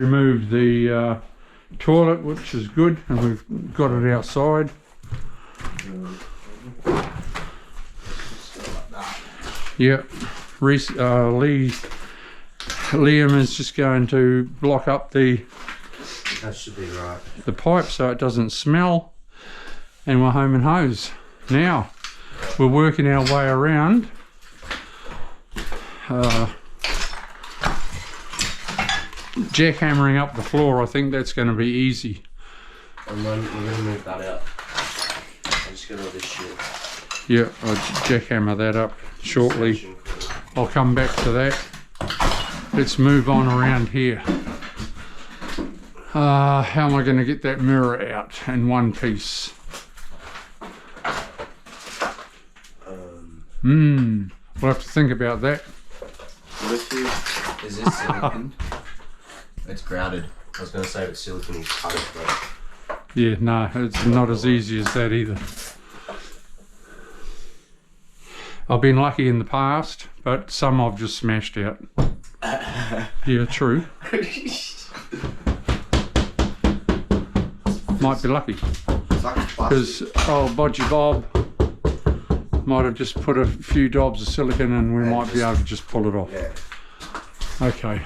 Removed the toilet, which is good, and we've got it outside. Yeah, Liam is just going to block up the that should be right. The pipe so it doesn't smell, and we're home and hose. Now we're working our way around. Jackhammering up the floor. I think that's going to be easy. And then we're going to move that out. I'll just get all this shit. Yeah, I'll jackhammer that up shortly. I'll come back to that. Let's move on around here. How am I going to get that mirror out in one piece? We'll have to think about that. Is this silicone? It's grouted. I was going to say it's silicone, you cut it, but... Yeah, no, it's not as easy as that either. I've been lucky in the past, but some I've just smashed out. Yeah, true. Might be lucky. Because old Bodgy Bob might have just put a few dobs of silicone and we might be able to just pull it off. Yeah. Okay.